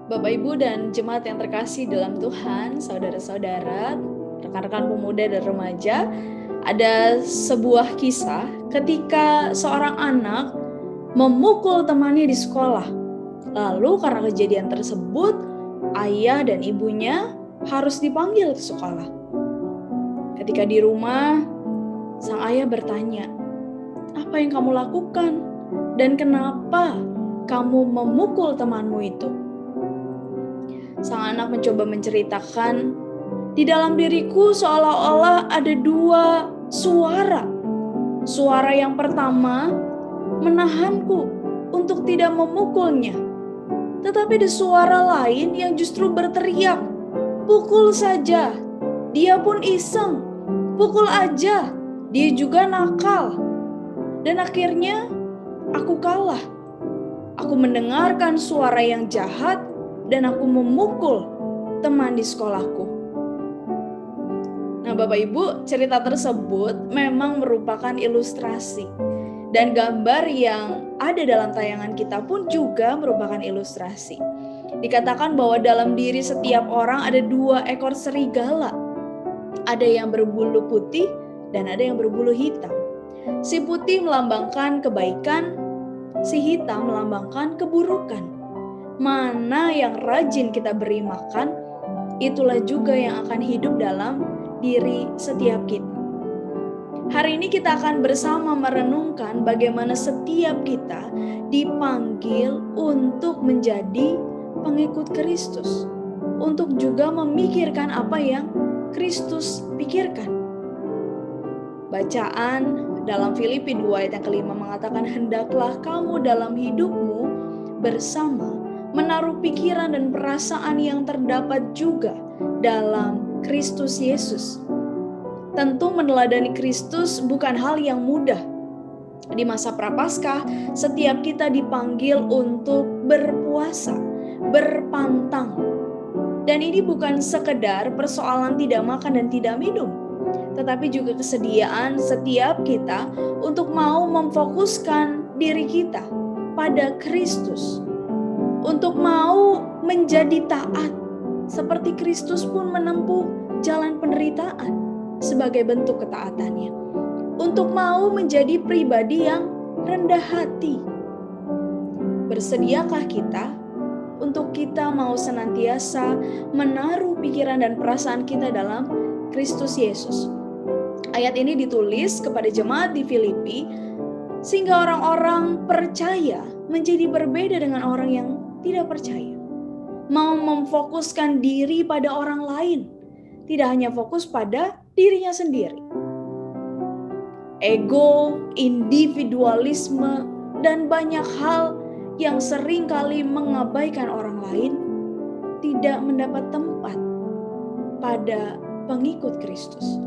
Bapak, Ibu, dan jemaat yang terkasih dalam Tuhan, saudara-saudara, rekan-rekan pemuda dan remaja, ada sebuah kisah ketika seorang anak memukul temannya di sekolah. Lalu karena kejadian tersebut, ayah dan ibunya harus dipanggil ke sekolah. Ketika di rumah, sang ayah bertanya, "Apa yang kamu lakukan? Dan kenapa kamu memukul temanmu itu?" Sang anak mencoba menceritakan, "Di dalam diriku seolah-olah ada dua suara. Suara yang pertama menahanku untuk tidak memukulnya. Tetapi ada suara lain yang justru berteriak, 'Pukul saja. Dia pun iseng. Pukul aja. Dia juga nakal.' Dan akhirnya aku kalah. Aku mendengarkan suara yang jahat dan aku memukul teman di sekolahku." Nah, Bapak Ibu, cerita tersebut memang merupakan ilustrasi. Dan gambar yang ada dalam tayangan kita pun juga merupakan ilustrasi. Dikatakan bahwa dalam diri setiap orang ada dua ekor serigala. Ada yang berbulu putih dan ada yang berbulu hitam. Si putih melambangkan kebaikan, si hitam melambangkan keburukan. Mana yang rajin kita beri makan, itulah juga yang akan hidup dalam diri setiap kita. Hari ini kita akan bersama merenungkan bagaimana setiap kita dipanggil untuk menjadi pengikut Kristus, untuk juga memikirkan apa yang Kristus pikirkan. Bacaan dalam Filipi 2 ayat yang kelima mengatakan, "Hendaklah kamu dalam hidupmu bersama menaruh pikiran dan perasaan yang terdapat juga dalam Kristus Yesus." Tentu meneladani Kristus bukan hal yang mudah. Di masa Prapaskah, setiap kita dipanggil untuk berpuasa, berpantang. Dan ini bukan sekedar persoalan tidak makan dan tidak minum, tetapi juga kesediaan setiap kita untuk mau memfokuskan diri kita pada Kristus, untuk mau menjadi taat seperti Kristus pun menempuh jalan penderitaan sebagai bentuk ketaatannya, untuk mau menjadi pribadi yang rendah hati. Bersediakah kita untuk kita mau senantiasa menaruh pikiran dan perasaan kita dalam Kristus Yesus? Ayat ini ditulis kepada jemaat di Filipi sehingga orang-orang percaya menjadi berbeda dengan orang yang tidak percaya. Mau memfokuskan diri pada orang lain, tidak hanya fokus pada dirinya sendiri. Ego, individualisme, dan banyak hal yang seringkali mengabaikan orang lain tidak mendapat tempat pada pengikut Kristus.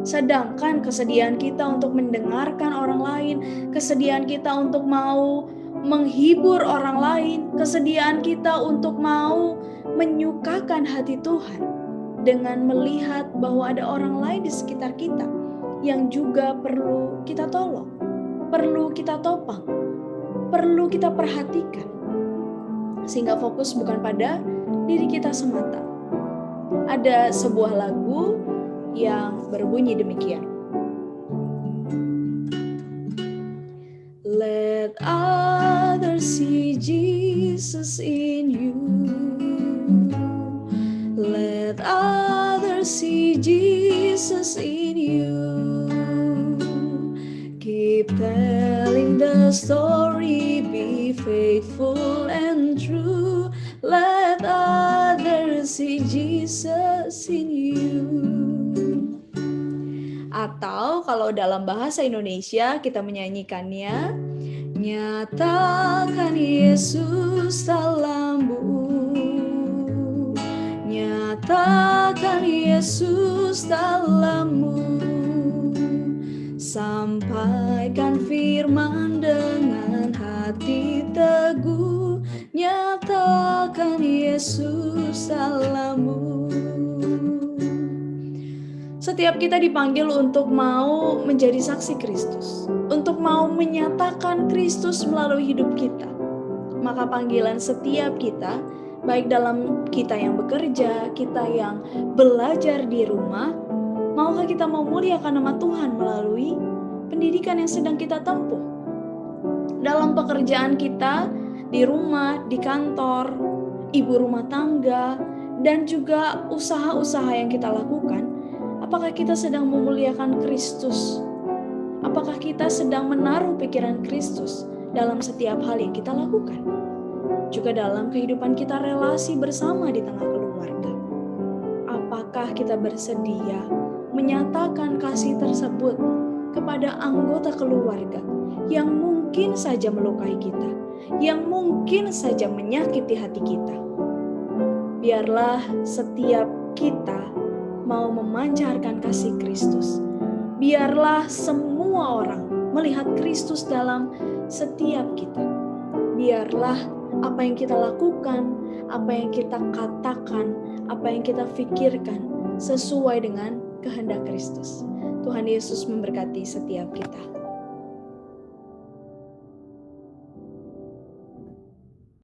Sedangkan kesediaan kita untuk mendengarkan orang lain, kesediaan kita untuk mau menghibur orang lain, kesediaan kita untuk mau menyukakan hati Tuhan dengan melihat bahwa ada orang lain di sekitar kita yang juga perlu kita tolong, perlu kita topang, perlu kita perhatikan. Sehingga fokus bukan pada diri kita semata. Ada sebuah lagu yang berbunyi demikian. Let others see Jesus in you. Let others see Jesus in you. Keep telling the story, be faithful and true. Let others see Jesus in you. Atau kalau dalam bahasa Indonesia kita menyanyikannya, nyatakan Yesus dalammu. Nyatakan Yesus dalammu. Sampaikan firman dengan hati teguh. Nyatakan Yesus dalammu. Setiap kita dipanggil untuk mau menjadi saksi Kristus, untuk mau menyatakan Kristus melalui hidup kita. Maka panggilan setiap kita baik dalam kita yang bekerja, kita yang belajar di rumah. Maukah kita memuliakan nama Tuhan melalui pendidikan yang sedang kita tempuh? Dalam pekerjaan kita, di rumah, di kantor, ibu rumah tangga, dan juga usaha-usaha yang kita lakukan, apakah kita sedang memuliakan Kristus? Apakah kita sedang menaruh pikiran Kristus dalam setiap hal yang kita lakukan? Juga dalam kehidupan kita relasi bersama di tengah keluarga. Apakah kita bersedia menyatakan kasih tersebut kepada anggota keluarga yang mungkin saja melukai kita, yang mungkin saja menyakiti hati kita? Biarlah setiap kita mau memancarkan kasih Kristus. Biarlah semua orang melihat Kristus dalam setiap kita. Biarlah apa yang kita lakukan, apa yang kita katakan, apa yang kita pikirkan sesuai dengan kehendak Kristus. Tuhan Yesus memberkati setiap kita.